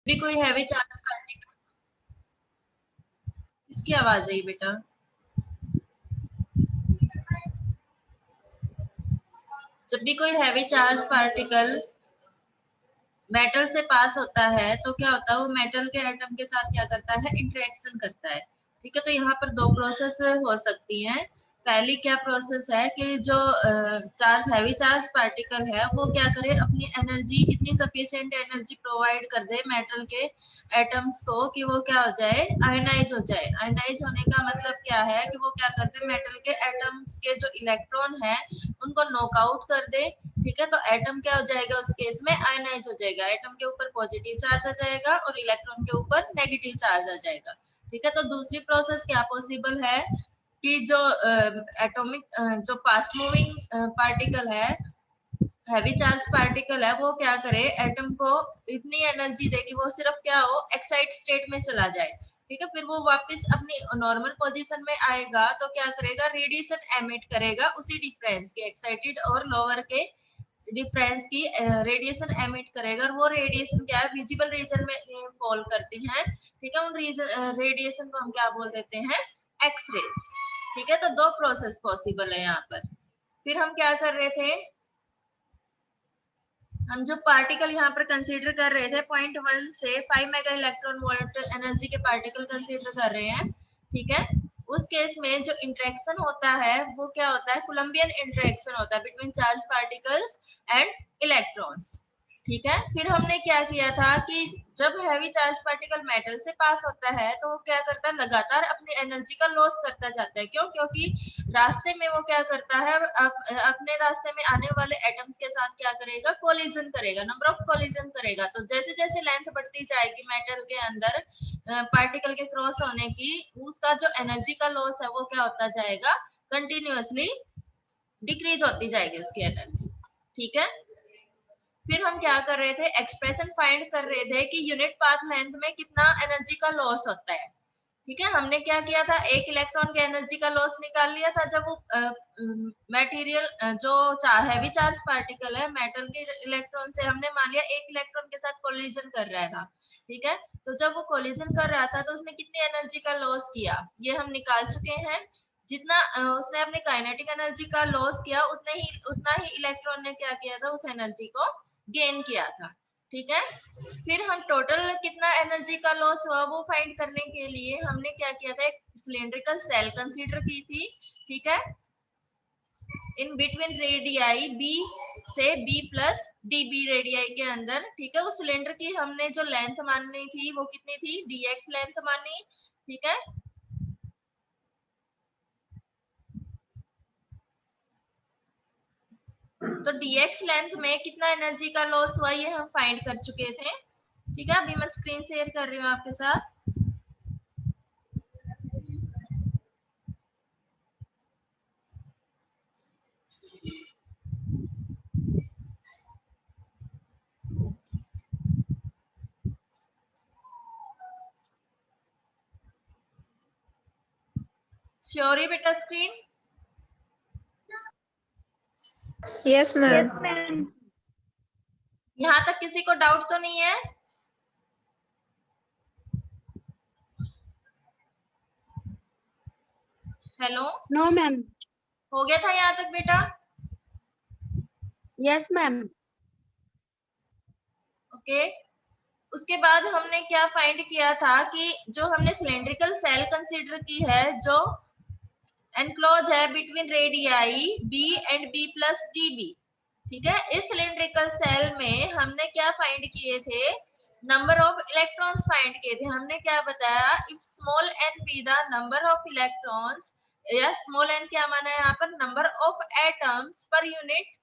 भी कोई heavy charge particle, इसकी आवाज आई बेटा। जब भी कोई हैवी चार्ज पार्टिकल मेटल से पास होता है तो क्या होता है, वो मेटल के एटम के साथ क्या करता है, इंटरेक्शन करता है। ठीक है, तो यहाँ पर दो प्रोसेस हो सकती हैं। पहली क्या प्रोसेस है कि जो चार्ज हैवी चार्ज पार्टिकल है वो क्या करे, अपनी एनर्जी, इतनी सफिशिएंट एनर्जी प्रोवाइड कर दे मेटल के एटम्स को कि वो क्या हो जाए, आयनाइज हो जाए। आयनाइज होने का मतलब क्या है कि वो क्या करते, मेटल के एटम्स के जो इलेक्ट्रॉन है उनको नॉकआउट कर दे। ठीक है, तो एटम क्या हो जाएगा, उस केस में आयनाइज हो जाएगा। एटम के ऊपर पॉजिटिव चार्ज आ जाएगा और इलेक्ट्रॉन के ऊपर नेगेटिव चार्ज आ जाएगा। ठीक है, तो दूसरी प्रोसेस क्या पॉसिबल है कि जो एटॉमिक जो फास्ट मूविंग पार्टिकल है, हैवी चार्ज पार्टिकल है, वो क्या करे, एटम को इतनी एनर्जी दे कि वो सिर्फ क्या हो, एक्साइट स्टेट में चला जाए। ठीक है, फिर वो वापस अपनी नॉर्मल पोजीशन में आएगा तो क्या करेगा, रेडिएशन एमिट करेगा उसी डिफरेंस के, एक्साइटेड और लोअर के डिफरेंस की रेडिएशन एमिट करेगा। और वो रेडिएशन क्या है, विजिबल रीजन में फॉल करती हैं। ठीक है, उन रेडिएशन को हम क्या बोल देते हैं, एक्स रेज। ठीक है, तो दो प्रोसेस पॉसिबल है यहाँ पर। फिर हम क्या कर रहे थे, हम जो पार्टिकल यहाँ पर कंसीडर कर रहे थे 0.1 से 5 मेगा इलेक्ट्रॉन वोल्ट एनर्जी के पार्टिकल कंसीडर कर रहे हैं। ठीक है, उस केस में जो इंटरेक्शन होता है वो क्या होता है, कोलम्बियन इंटरेक्शन होता है between charge particles and electrons. ठीक है, फिर हमने क्या किया था कि जब हैवी चार्ज पार्टिकल मेटल से पास होता है तो वो क्या करता है, लगातार अपनी एनर्जी का लॉस करता जाता है। क्यों? क्योंकि रास्ते में वो क्या करता है, अपने रास्ते में आने वाले एटम्स के साथ क्या करेगा, कोलिजन करेगा, नंबर ऑफ कोलिजन करेगा। तो जैसे जैसे लेंथ बढ़ती जाएगी मेटल के अंदर पार्टिकल के क्रॉस होने की, उसका जो एनर्जी का लॉस है वो क्या होता जाएगा, कंटिन्यूअसली डिक्रीज होती जाएगी उसकी एनर्जी। ठीक है, फिर हम क्या कर रहे थे, एक्सप्रेशन फाइंड कर रहे थे कि यूनिट पाथ लेंथ में कितना एनर्जी का लॉस होता है। ठीक है, हमने क्या किया था, एक इलेक्ट्रॉन के एनर्जी का लॉस निकाल लिया था जब वो मटेरियल जो हैवी चार्ज पार्टिकल है, मेटल के इलेक्ट्रॉन से हमने मान लिया एक इलेक्ट्रॉन के साथ कोलिजन कर रहा था। ठीक है, तो जब वो कोलिजन कर रहा था तो उसने कितनी एनर्जी का लॉस किया, ये हम निकाल चुके हैं। जितना उसने अपने काइनेटिक एनर्जी का लॉस किया, उतना ही इलेक्ट्रॉन ने क्या किया था, उस एनर्जी को गेन किया था। ठीक है, फिर हम टोटल कितना एनर्जी का लॉस हुआ वो फाइंड करने के लिए हमने क्या किया था, एक सिलेंड्रिकल सेल कंसीडर की थी। ठीक है, इन बिटवीन रेडियाई बी से b plus d b radii के अंदर। ठीक है, उस सिलेंडर की हमने जो लेंथ माननी थी वो कितनी थी, dx लेंथ मानी। ठीक है, तो dx लेंथ में कितना एनर्जी का लॉस हुआ ये हम फाइंड कर चुके थे। ठीक है, अभी मैं स्क्रीन शेयर कर रही हूँ आपके साथ। श्योर है बेटा स्क्रीन? Yes ma'am. यहाँ तक किसी को डाउट तो नहीं है? Hello, no ma'am. हो गया था यहाँ तक बेटा? Yes ma'am. ओके, उसके बाद हमने क्या फाइंड किया था कि जो हमने सिलेंड्रिकल सेल कंसीडर की है, जो एनक्लोज है between radii b and b plus d b. ठीक है, इस सिलेंड्रिकल सेल में हमने क्या फाइंड किए थे, नंबर ऑफ इलेक्ट्रॉन्स फाइंड किए थे। हमने क्या बताया, if small n be the number of electrons, या स्मॉल एन क्या माना है यहाँ पर, number of atoms per unit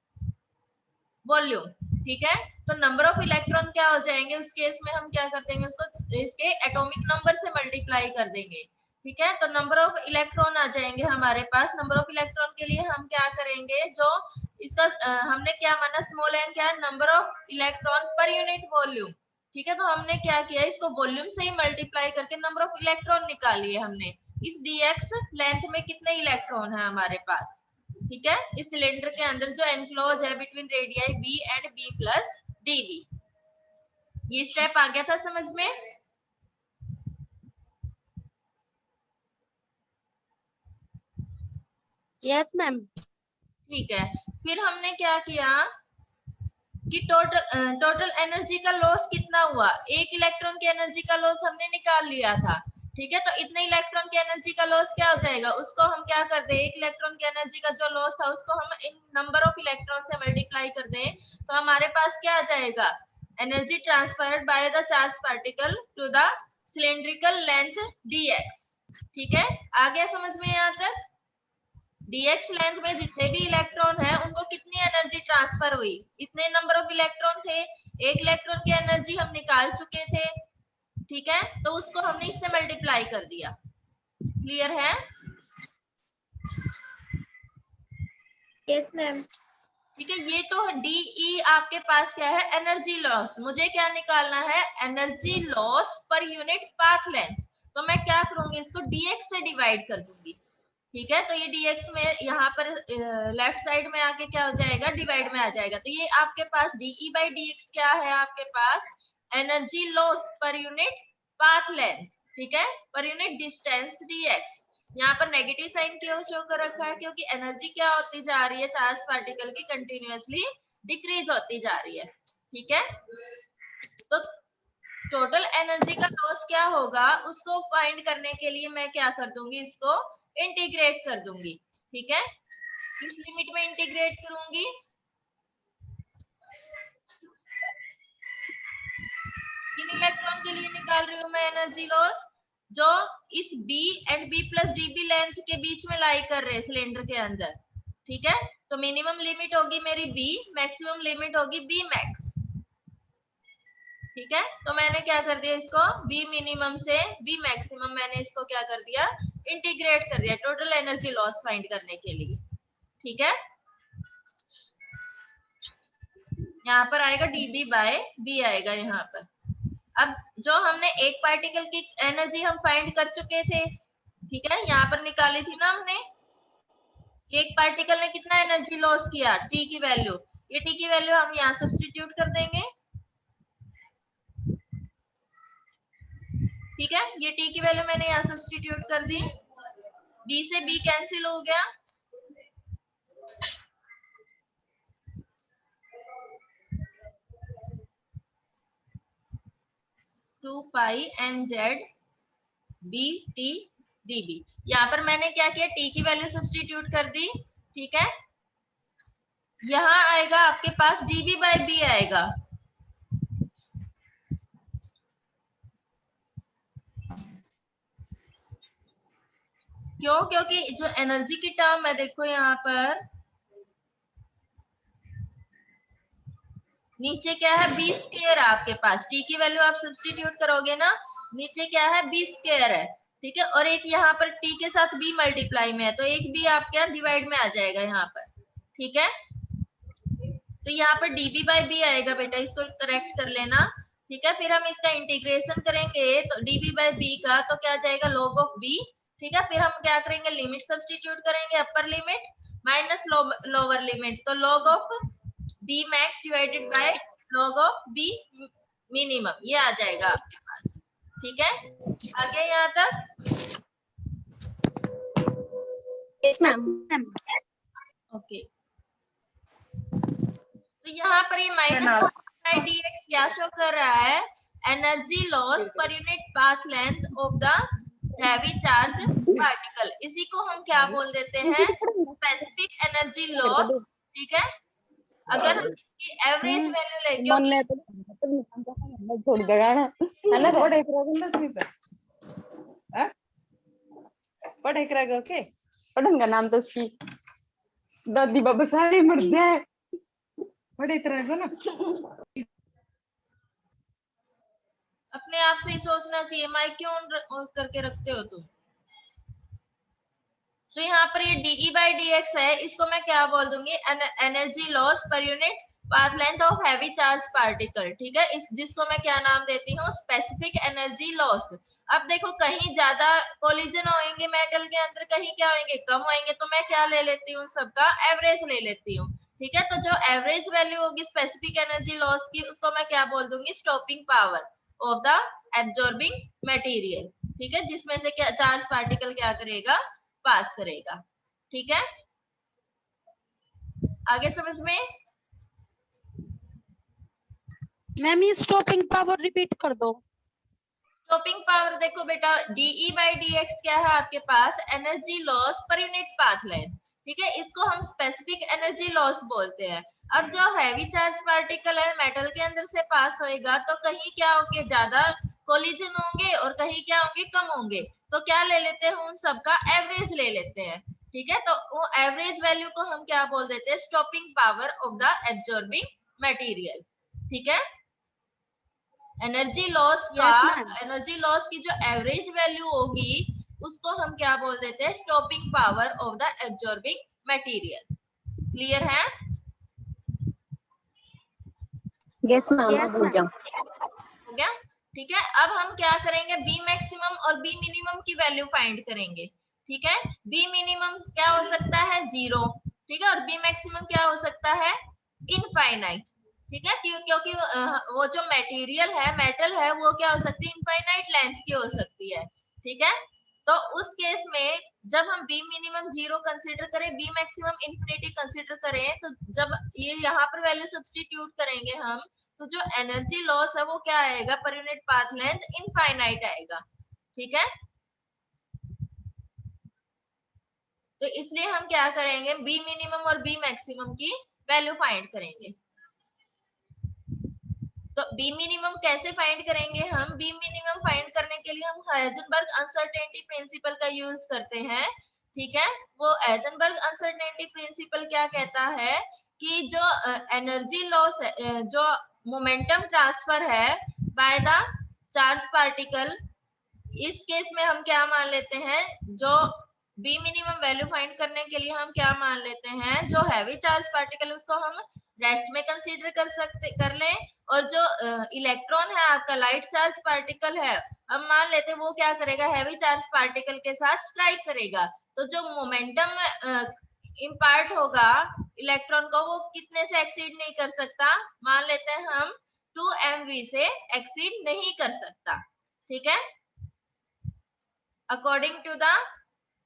volume. ठीक है, तो नंबर ऑफ इलेक्ट्रॉन क्या हो जाएंगे उस केस में, हम क्या कर देंगे उसको इसके एटॉमिक नंबर से मल्टीप्लाई कर देंगे। ठीक है, तो नंबर ऑफ इलेक्ट्रॉन आ जाएंगे हमारे पास। नंबर ऑफ इलेक्ट्रॉन के लिए हम क्या करेंगे, जो इसका हमने क्या माना, स्मॉल एन क्या है, नंबर ऑफ इलेक्ट्रॉन पर यूनिट वॉल्यूम। ठीक है, तो हमने क्या किया, इसको वॉल्यूम से ही मल्टीप्लाई करके नंबर ऑफ इलेक्ट्रॉन निकालिए हमने। इस dx लेंथ में कितने इलेक्ट्रॉन है हमारे पास। ठीक है, इस सिलेंडर के अंदर जो एनक्लोज है between radii b and b plus d b. ये स्टेप आ गया था समझ में? Yes ma'am. ठीक है, फिर हमने क्या किया कि टोटल एनर्जी का लॉस कितना हुआ, एक इलेक्ट्रॉन की एनर्जी का लॉस हमने निकाल लिया था। ठीक है, तो इतने इलेक्ट्रॉन की एनर्जी का लॉस क्या हो जाएगा, उसको हम क्या कर दें, एक इलेक्ट्रॉन की एनर्जी का जो लॉस था उसको हम इन नंबर ऑफ इलेक्ट्रॉन से मल्टीप्लाई कर दें, तो हमारे पास क्या आ जाएगा, energy transferred by the charge particle to the cylindrical length dx। ठीक है, आ गया समझ में यहाँ तक? dx लेंथ में जितने भी इलेक्ट्रॉन है उनको कितनी एनर्जी ट्रांसफर हुई, इतने नंबर ऑफ इलेक्ट्रॉन थे, एक इलेक्ट्रॉन की एनर्जी हम निकाल चुके थे। ठीक है, तो उसको हमने इससे मल्टीप्लाई कर दिया। क्लियर है? Yes ma'am. ठीक है, ये तो डीई आपके पास क्या है, एनर्जी लॉस। मुझे क्या निकालना है, energy loss per unit path length. तो मैं क्या करूंगी, इसको dx से डिवाइड कर दूंगी। ठीक है, तो ये dx में यहाँ पर लेफ्ट साइड में आके क्या हो जाएगा, डिवाइड में आ जाएगा। तो ये आपके पास de बाई dx क्या है, आपके पास energy loss per unit path length. ठीक है, पर यूनिट डिस्टेंस dx। यहाँ पर नेगेटिव साइन क्यों शो कर रखा है, क्योंकि एनर्जी क्या होती जा रही है, चार्ज पार्टिकल की कंटिन्यूअसली डिक्रीज होती जा रही है। ठीक है, तो टोटल एनर्जी का लॉस क्या होगा उसको फाइंड करने के लिए मैं क्या कर दूंगी, इसको इंटीग्रेट कर दूंगी। ठीक है, किस लिमिट में इंटीग्रेट करूंगी, किन इलेक्ट्रॉन के लिए निकाल रही हूँ मैं एनर्जी लॉस, जो इस b and b plus db length के बीच में लाई कर रहे हैं सिलेंडर के अंदर। ठीक है, तो मिनिमम लिमिट होगी मेरी b, मैक्सिमम लिमिट होगी b मैक्स। ठीक है, तो मैंने क्या कर दिया, इसको b मिनिमम से b मैक्सिमम मैंने इसको क्या कर दिया, इंटीग्रेट कर दिया टोटल एनर्जी लॉस फाइंड करने के लिए। ठीक है, यहाँ पर आएगा db बाय b आएगा यहाँ पर। अब जो हमने एक पार्टिकल की एनर्जी हम फाइंड कर चुके थे, ठीक है, यहाँ पर निकाली थी ना हमने, एक पार्टिकल ने कितना एनर्जी लॉस किया, टी की वैल्यू, ये टी की वैल्यू हम यहाँ सब्स्टिट्यूट कर देंगे। ठीक है, ये टी की वैल्यू मैंने यहाँ सब्स्टिट्यूट कर दी, बी से बी कैंसिल हो गया, two pi n z b t d b. यहाँ पर मैंने क्या किया, टी की वैल्यू सब्स्टिट्यूट कर दी। ठीक है, यहाँ आएगा आपके पास डीबी बाई बी आएगा। क्यों, क्योंकि जो एनर्जी की टर्म है देखो यहाँ पर नीचे क्या है, बी स्क्वायर आपके पास, टी की वैल्यू आप सब्स्टिट्यूट करोगे ना, नीचे क्या है, बी स्क्वायर है। ठीक है, और एक यहाँ पर टी के साथ बी मल्टीप्लाई में है, तो एक बी आपके यहाँ डिवाइड में आ जाएगा यहाँ पर। ठीक है, तो यहाँ पर डीबी बाई बी आएगा बेटा, इसको करेक्ट कर लेना। ठीक है, फिर हम इसका इंटीग्रेशन करेंगे तो डीबी बाई बी का तो क्या जाएगा, लॉग ऑफ बी। ठीक है, फिर हम क्या करेंगे, लिमिट सब्स्टिट्यूट करेंगे, upper limit minus lower limit, तो log of b max divided by log of b minimum, ये आ जाएगा आपके पास। ठीक है, आ गया यहाँ तक? Yes ma'am. ओके, तो यहाँ पर ये माइनस dx क्या शो कर रहा है, energy loss per unit path length of the heavy charge particle, इसी को हम क्या बोल देते हैं, स्पेसिफिक एनर्जी लॉस। ठीक है, अगर हम इसकी एवरेज वैल्यू ले, क्योंकि छोड़ देगा ना है ना, पढ़े करेगा ओके, पढ़न का नाम तो उसकी दादी बाबा सारे मर जाए, पढ़े रहेगा ना। अपने आप से ही सोचना चाहिए, माइक क्यों ऑन करके रखते हो तुम। तो यहाँ पर ये डीई बाई dx है, इसको मैं क्या बोल दूंगी, energy loss per unit path length of heavy charge particle. ठीक है, इस जिसको मैं क्या नाम देती हूँ, स्पेसिफिक एनर्जी लॉस। अब देखो कहीं ज्यादा कोलिजन होंगे मेटल के अंदर, कहीं क्या होंगे, कम होंगे, तो मैं क्या ले लेती हूँ, सबका एवरेज ले लेती हूँ। ठीक है। तो जो एवरेज वैल्यू होगी स्पेसिफिक एनर्जी लॉस की, उसको मैं क्या बोल दूंगी, stopping power of the absorbing material. ठीक है, जिसमें से क्या चार्ज पार्टिकल क्या करेगा, पास करेगा। ठीक है, आगे समझ में। मैम ये स्टॉपिंग पावर रिपीट कर दो। स्टॉपिंग पावर देखो बेटा, dE by dx क्या है आपके पास, energy loss per unit path length. ठीक है, इसको हम स्पेसिफिक एनर्जी लॉस बोलते हैं। अब जो हैवी चार्ज पार्टिकल है मेटल के अंदर से पास होएगा, तो कहीं क्या होंगे, ज्यादा कोलिजन होंगे और कहीं क्या होंगे, कम होंगे। तो क्या ले लेते हैं, उन सबका एवरेज ले लेते हैं। ठीक है, तो वो एवरेज वैल्यू को हम क्या बोल देते हैं, stopping power of the absorbing material. ठीक है, एनर्जी लॉस का, यस मैम। एनर्जी लॉस की जो एवरेज वैल्यू होगी, उसको हम क्या बोल देते हैं, stopping power of the absorbing material. Clear है। यस मैम, हो गया। हो गया। ठीक है, अब हम क्या करेंगे, बी मैक्सिमम और बी मिनिमम की वैल्यू फाइंड करेंगे। ठीक है, बी मिनिमम क्या हो सकता है, 0। ठीक है, और बी मैक्सिमम क्या हो सकता है, इनफाइनाइट। ठीक है, क्योंकि वो जो मटेरियल है, मेटल है, वो क्या हो सकती है, इनफाइनाइट लेंथ की हो सकती है। ठीक है, तो उस केस में जब हम बी मिनिमम 0 कंसीडर करें, बी मैक्सिमम इंफिनिटी कंसीडर करें, तो जब ये यहाँ पर वैल्यू सब्स्टिट्यूट करेंगे हम, तो जो एनर्जी लॉस है वो क्या आएगा, पर यूनिट पाथ लेंथ इनफाइनाइट आएगा। ठीक है, तो इसलिए हम क्या करेंगे, बी मिनिमम और बी मैक्सिमम की वैल्यू फाइंड करेंगे। तो बी मिनिमम कैसे फाइंड करेंगे हम, बी मिनिमम फाइंड करने के लिए हम हाइजेनबर्ग अनसर्टेनिटी प्रिंसिपल का यूज करते हैं। ठीक है, वो हाइजेनबर्ग अनसर्टेनिटी प्रिंसिपल क्या कहता है कि जो एनर्जी लॉस, जो मोमेंटम ट्रांसफर है बाय द चार्ज पार्टिकल, इस केस में हम क्या मान लेते हैं, जो बी मिनिमम वैल्यू फाइंड करने के लिए हम क्या मान लेते हैं, जो हैवी चार्ज पार्टिकल उसको हम रेस्ट में कंसीडर कर लें, और जो इलेक्ट्रॉन है आपका, लाइट चार्ज पार्टिकल है, हम मान लेते हैं वो क्या करेगा, हैवी चार्ज पार्टिकल के साथ स्ट्राइक करेगा। तो जो मोमेंटम इम्पार्ट होगा इलेक्ट्रॉन को, वो कितने से एक्सीड नहीं कर सकता, मान लेते हैं हम 2 MV से एक्सीड नहीं कर सकता। ठीक है, according to the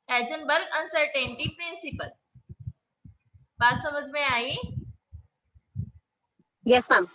Heisenberg uncertainty principle. बात समझ में आई। Yes ma'am.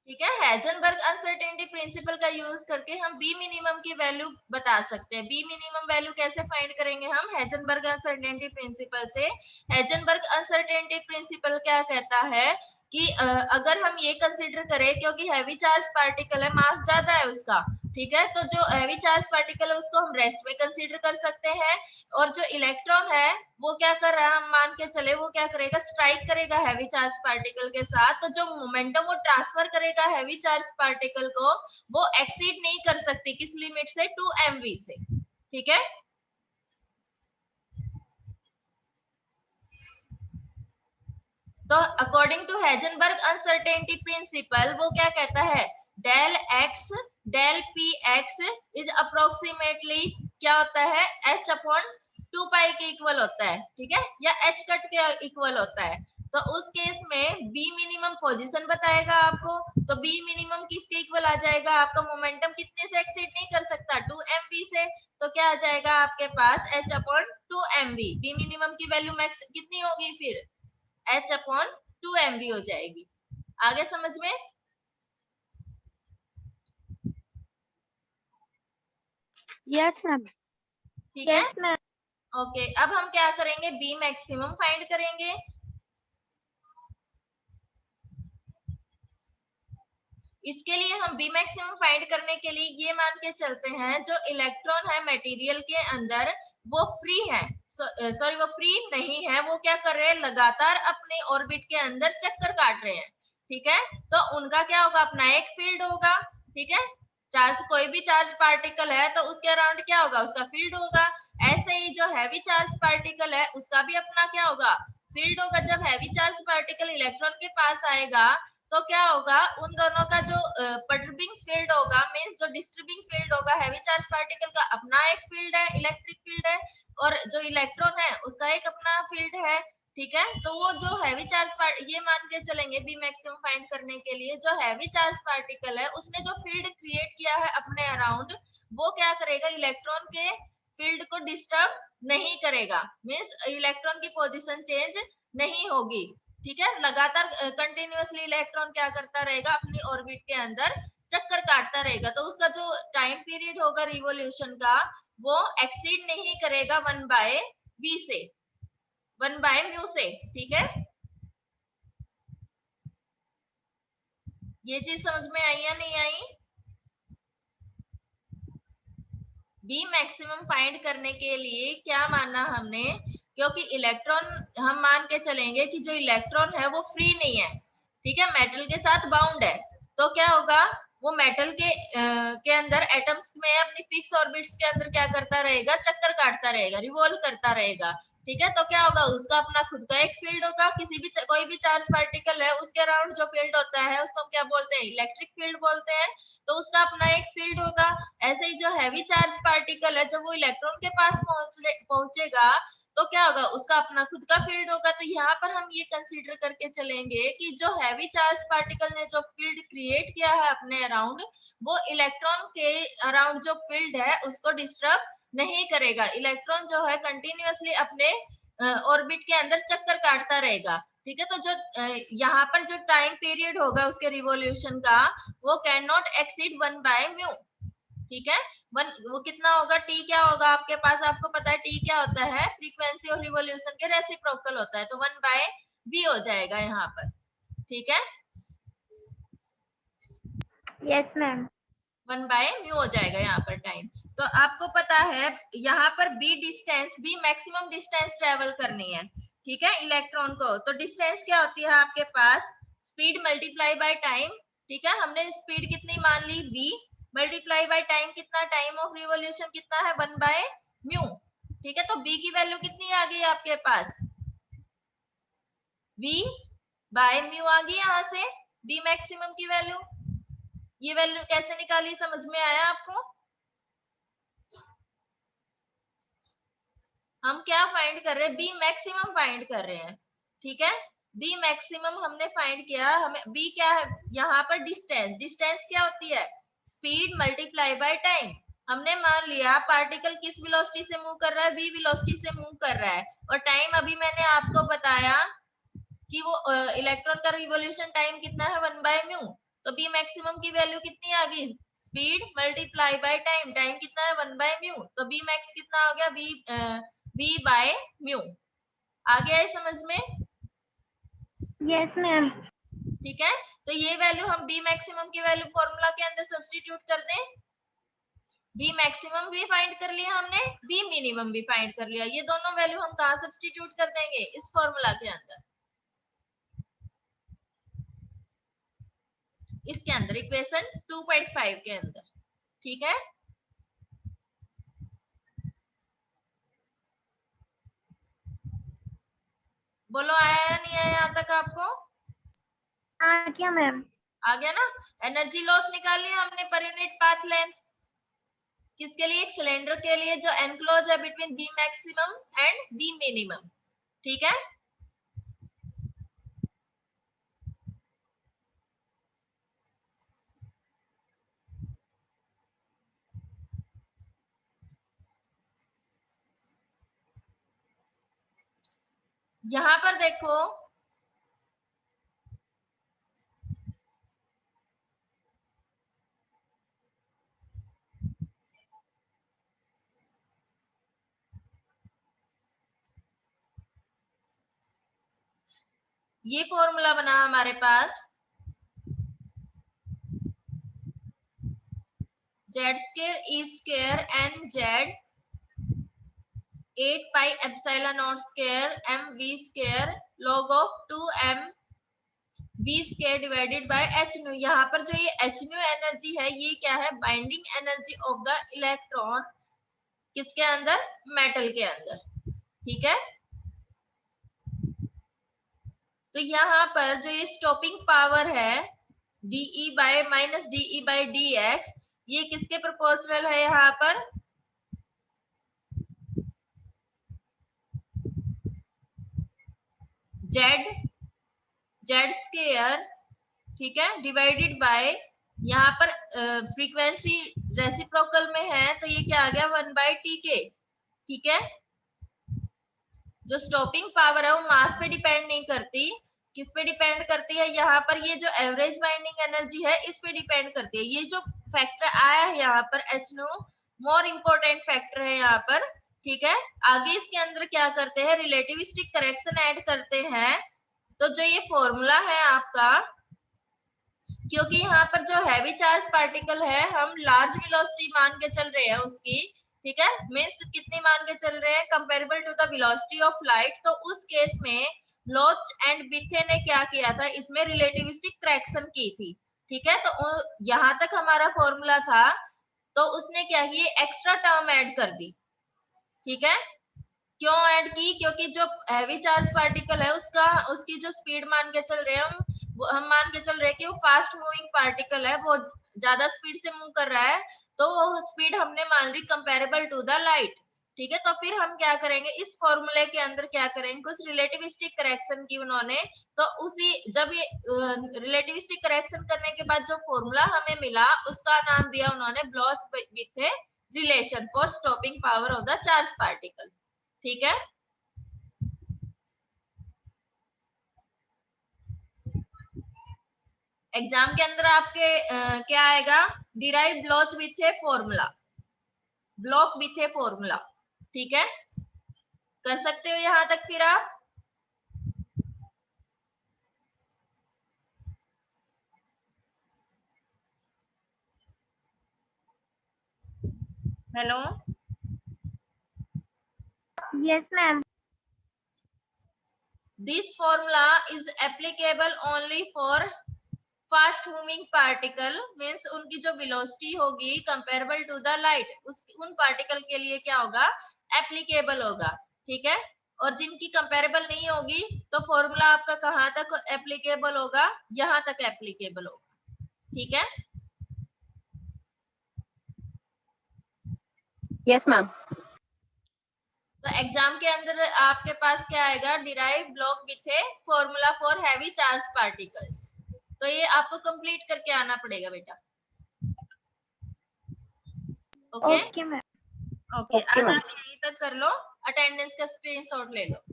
ठीक है, हाइजेनबर्ग अनसर्टेनिटी प्रिंसिपल का यूज करके हम बी मिनिमम की वैल्यू बता सकते हैं। बी मिनिमम वैल्यू कैसे फाइंड करेंगे हम, हाइजेनबर्ग अनसर्टेनिटी प्रिंसिपल से। हाइजेनबर्ग अनसर्टेनिटी प्रिंसिपल क्या कहता है कि अगर हम ये कंसीडर करें, क्योंकि हैवी चार्ज पार्टिकल है, मास ज्यादा है उसका। ठीक है, तो जो हैवी चार्ज पार्टिकल है उसको हम रेस्ट में कंसीडर कर सकते हैं, और जो इलेक्ट्रॉन है वो क्या कर रहा है, हम मान के चले वो क्या करेगा, स्ट्राइक करेगा हैवी चार्ज पार्टिकल के साथ। तो जो मोमेंटम वो ट्रांसफर करेगा हैवी चार्ज पार्टिकल को, वो एक्सीड नहीं कर सकती, किस लिमिट से, 2 MV से। ठीक है, तो according to Heisenberg uncertainty principle, वो क्या कहता है, del x del p x is approximately क्या होता है, h अपॉन 2 पाई के इक्वल होता है। ठीक है, या h कट के इक्वल होता है। तो उस केस में बी मिनिमम पोजीशन बताएगा आपको, तो बी मिनिमम किसके इक्वल आ जाएगा, आपका मोमेंटम कितने से एक्सीड नहीं कर सकता, 2 MV से। तो क्या आ जाएगा आपके पास, h upon 2 MV। B minimum की वैल्यू मैक्स कितनी होगी फिर, h अपॉन 2 MV हो जाएगी। आगे समझ में। Yes ma'am. ठीक है, ओके, अब हम क्या करेंगे, बी मैक्सिमम फाइंड करेंगे। इसके लिए हम बी मैक्सिमम फाइंड करने के लिए ये मान के चलते हैं, जो इलेक्ट्रॉन है मटेरियल के अंदर वो फ्री है, सॉरी वो फ्री नहीं है, वो क्या कर रहे हैं, लगातार अपने ऑर्बिट के अंदर चक्कर काट रहे हैं। ठीक है, तो उनका क्या होगा, अपना एक फील्ड होगा। ठीक है, चार्ज, कोई भी चार्ज पार्टिकल है तो उसके अराउंड क्या होगा, उसका फील्ड होगा। ऐसे ही जो हैवी चार्ज पार्टिकल है उसका भी अपना क्या होगा, फील्ड होगा। जब हैवी चार्ज पार्टिकल इलेक्ट्रॉन के पास आएगा, तो क्या होगा, उन दोनों का जो परटर्बिंग फील्ड होगा, मींस जो डिस्टर्बिंग फील्ड होगा, हैवी चार्ज पार्टिकल का अपना एक फील्ड है, इलेक्ट्रिक फील्ड है, और जो इलेक्ट्रॉन है उसका एक अपना फील्ड है। ठीक है। तो वो जो हैवी चार्ज पार्ट, ये मान के चलेंगे बी मैक्सिमम फाइंड करने के लिए, जो हैवी चार्ज पार्टिकल है उसने जो फील्ड क्रिएट किया है अपने अराउंड, वो क्या करेगा, इलेक्ट्रॉन के फील्ड को डिस्टर्ब नहीं करेगा, मींस इलेक्ट्रॉन की पोजीशन चेंज नहीं होगी। ठीक है, लगातार कंटिन्यूअसली इलेक्ट्रॉन क्या करता रहेगा, अपनी ऑर्बिट के अंदर चक्कर काटता रहेगा। तो उसका जो टाइम पीरियड होगा रिवॉल्यूशन का, वो एक्सीड नहीं करेगा 1/v से, 1/μ से। ठीक है, ये चीज समझ में आई या नहीं आई? बी मैक्सिमम फाइंड करने के लिए क्या माना हमने, क्योंकि इलेक्ट्रॉन, हम मान के चलेंगे कि जो इलेक्ट्रॉन है वो फ्री नहीं है, ठीक है, मेटल के साथ बाउंड है। तो क्या होगा, वो मेटल के अंदर एटम्स में अपनी फिक्स ऑर्बिट्स के अंदर क्या करता रहेगा, चक्कर काटता रहेगा, रिवॉल्व करता रहेगा। ठीक है, तो क्या होगा, उसका अपना खुद का एक फील्ड होगा, कोई भी चार्ज पार्टिकल है उसके अराउंड जो फील्ड होता है उसको हम क्या बोलते हैं, इलेक्ट्रिक फील्ड बोलते हैं। तो उसका अपना एक फील्ड होगा। ऐसे ही जो हैवी चार्ज पार्टिकल है, जब वो इलेक्ट्रॉन के पास पहुंचेगा तो क्या होगा, उसका अपना खुद का फील्ड होगा। तो यहाँ पर हम ये कंसीडर करके चलेंगे कि जो हैवी चार्ज पार्टिकल ने जो फील्ड क्रिएट किया है अपने अराउंड, वो इलेक्ट्रॉन के अराउंड जो फील्ड है उसको डिस्टर्ब नहीं करेगा। इलेक्ट्रॉन जो है कंटिन्यूअसली अपने ऑर्बिट के अंदर चक्कर काटता रहेगा। ठीक है, तो जो यहाँ पर जो टाइम पीरियड होगा उसके रिवॉल्यूशन का, वो कैन नॉट एक्सीड 1/μ। ठीक है, वो कितना होगा, टी क्या होगा आपके पास, आपको पता है टी क्या होता है, फ्रीक्वेंसी और रिवॉल्यूशन के रेसिप्रोकल होता है। तो 1/v हो जाएगा यहाँ पर। ठीक है, यस मैम। 1/μ हो जाएगा यहाँ पर टाइम। तो आपको पता है यहाँ पर b distance, b maximum distance travel करनी है। ठीक है, इलेक्ट्रॉन को, तो डिस्टेंस क्या होती है आपके पास, स्पीड मल्टीप्लाई बाय टाइम। ठीक है, हमने स्पीड कितनी मान ली, v, मल्टीप्लाई बाय टाइम कितना, टाइम ऑफ रिवॉल्यूशन कितना है, 1/μ। ठीक है, तो b की वैल्यू कितनी आ गई आपके पास, v/μ आ गई यहाँ से, b मैक्सिमम की वैल्यू। ये वैल्यू कैसे निकाली, समझ में आया आपको? हम क्या फाइंड कर रहे हैं, बी मैक्सिमम फाइंड कर रहे हैं। ठीक है, बी मैक्सिमम हमने फाइंड किया, हमें बी क्या है यहाँ पर, डिस्टेंस। डिस्टेंस क्या होती है, स्पीड मल्टीप्लाई बाय टाइम। हमने मान लिया पार्टिकल किस वेलोसिटी से मूव कर रहा है, v वेलोसिटी से मूव कर रहा है, और टाइम अभी मैंने आपको बताया कि वो इलेक्ट्रॉन का रिवॉल्यूशन टाइम कितना है, 1/μ। तो बी मैक्सिमम की वैल्यू कितनी आ गई, speed multiply by time, time कितना है 1/μ। तो बी मैक्स कितना हो गया, v/μ। आ गया है समझ में? Yes ma'am. ठीक है, तो ये वैल्यू हम बी मैक्सिमम की वैल्यू फॉर्मूला के अंदर सब्स्टिट्यूट कर दें। बी मैक्सिमम भी फाइंड कर लिया हमने, बी मिनिमम भी फाइंड कर लिया। ये दोनों वैल्यू हम कहाँ सब्स्टिट्यूट कर देंगे, इस फॉर्मूला के अंदर, इसके अंदर, इक्वेशन 2.5 के अंदर। ठीक है, बोलो आया या नहीं आया यहाँ तक आपको? हाँ क्या मैम? आ गया ना। एनर्जी लॉस निकाल लिया हमने पर यूनिट पाथ लेंथ, किसके लिए, एक सिलेंडर के लिए जो एनक्लोज है between b maximum and b minimum. ठीक है, यहां पर देखो, ये फॉर्मूला बना हमारे पास, z² e² nz 8 pi epsilon naught square mv² log of 2m v² divided by h nu। यहाँ पर जो ये h nu एनर्जी है, ये क्या है, binding energy of the electron, किसके अंदर, मेटल के अंदर। ठीक है, तो यहाँ पर जो ये स्टॉपिंग पावर है dE by minus dE by dx, ये किसके प्रोपोर्शनल है, यहाँ पर जेड स्क्वायर, ठीक है, डिवाइडेड बाय, यहाँ पर फ्रीक्वेंसी रेसिप्रोकल में है तो ये क्या आ गया 1/Tk, ठीक है। जो स्टॉपिंग पावर है वो मास पे डिपेंड नहीं करती, किस पे डिपेंड करती है, यहाँ पर ये जो एवरेज बाइंडिंग एनर्जी है इस पे डिपेंड करती है। ये जो फैक्टर आया है यहाँ पर HNO मोर इम्पोर्टेंट फैक्टर है यहाँ पर, ठीक है। आगे इसके अंदर क्या करते हैं, रिलेटिविस्टिक करेक्शन ऐड करते हैं। तो जो ये फॉर्मूला है आपका, क्योंकि यहाँ पर जो हैवी चार्ज पार्टिकल है हम लार्ज वेलोसिटी मान के चल रहे हैं उसकी, ठीक है, मीन्स कितनी मान के चल रहे हैं, comparable to the velocity of light. तो उस केस में ब्लोच एंड बिथे ने क्या किया था, इसमें रिलेटिविस्टिक करेक्शन की थी, ठीक है। तो यहाँ तक हमारा फॉर्मूला था, तो उसने क्या किया, एक्स्ट्रा टर्म ऐड कर दी, ठीक है। क्यों ऐड की, क्योंकि जो हैवी चार्ज पार्टिकल है उसकी जो स्पीड मान के चल रहे हैं हम मान के चल रहे हैं कि वो फास्ट मूविंग पार्टिकल है, वो ज्यादा स्पीड से मूव कर रहा है, तो वो स्पीड हमने मान ली कंपेरेबल टू द लाइट, ठीक है। तो फिर हम क्या करेंगे, इस फॉर्मूले के अंदर क्या करेंगे, कुछ रिलेटिविस्टिक करेक्शन की उन्होंने, तो उसी जब ये रिलेटिविस्टिक करेक्शन करने के बाद जो फॉर्मूला हमें मिला उसका नाम दिया उन्होंने Bloch Bethe relation for stopping power of the charge particle, ठीक है। एग्जाम के अंदर आपके क्या आएगा, derive Bloch with a formula, Bloch with a formula, ठीक है। कर सकते हो यहां तक फिर आप। Hello, Yes, ma'am. This formula is applicable only for fast moving particle, means उनकी जो वेलोसिटी होगी कंपेरेबल टू द लाइट, उन पार्टिकल के लिए क्या होगा, एप्लीकेबल होगा, ठीक है। और जिनकी कंपेरेबल नहीं होगी तो फॉर्मूला आपका कहाँ तक एप्लीकेबल होगा, यहाँ तक एप्लीकेबल होगा, ठीक है। Yes ma'am. तो एग्जाम के अंदर आपके पास क्या आएगा, derive block with a formula for heavy charge particles, तो ये आपको कंप्लीट करके आना पड़ेगा बेटा, okay Okay, ma'am. Okay. Okay आज मैम। आप यहीं तक कर लो, अटेंडेंस का स्क्रीनशॉट ले लो।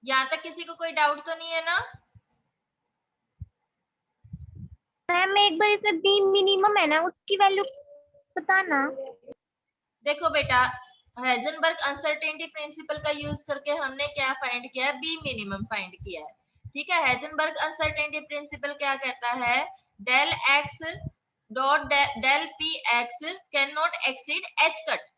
यहाँ तक किसी को कोई डाउट तो नहीं है ना। मैम एक बार इसमें बी मिनिमम है ना, उसकी वैल्यू बताना। देखो बेटा, हेजनबर्ग अनसर्टेनिटी प्रिंसिपल का यूज करके हमने क्या फाइंड किया है, बी मिनिमम फाइंड किया है, ठीक है। हेजनबर्ग अनसर्टेनिटी प्रिंसिपल क्या कहता है, del x dot del p x can not exceed h cut,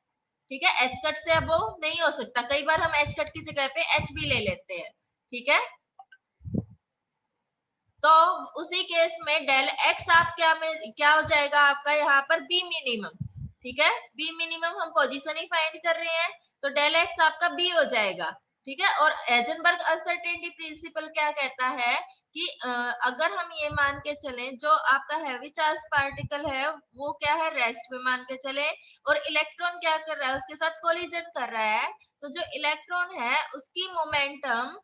ठीक है। एच कट से अब वो नहीं हो सकता, कई बार हम एच कट की जगह पे एच भी ले लेते हैं, ठीक है। तो उसी केस में डेल एक्स आप क्या हो जाएगा आपका यहाँ पर बी मिनिमम, ठीक है। बी मिनिमम हम पोजीशन ही फाइंड कर रहे हैं, तो डेल एक्स आपका बी हो जाएगा, ठीक है। और हेजनबर्ग अनसर्टेनिटी प्रिंसिपल क्या कहता है कि अगर हम ये मान के चलें जो आपका हैवी चार्ज पार्टिकल है वो क्या है, रेस्ट में मान के चले, और इलेक्ट्रॉन क्या कर रहा है, उसके साथ कोलिजन कर रहा है, तो जो इलेक्ट्रॉन है उसकी मोमेंटम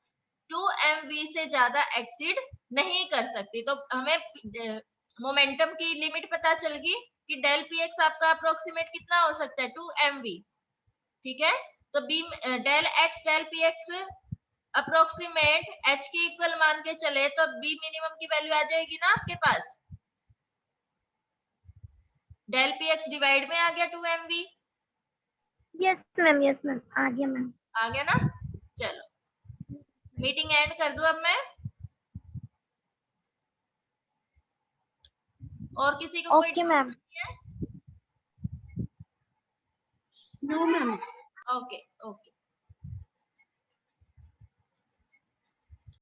2mv से ज्यादा एक्सीड नहीं कर सकती। तो हमें मोमेंटम की लिमिट पता चल गई कि डेल पी एक्स आपका अप्रोक्सीमेट कितना हो सकता है, 2mv, ठीक है। तो b del x del p x approximate h के इक्वल मान के चले तो बी मिनिमम की वैल्यू आ जाएगी ना आपके पास, डेल पी एक्स डिवाइड में आ गया 2mv, yes ma'am, yes ma'am, आ गया मैम। आ गया ना। चलो मीटिंग एंड कर दूं अब मैं, और किसी को कोई ओके मैम। है? No ma'am. Okay okay.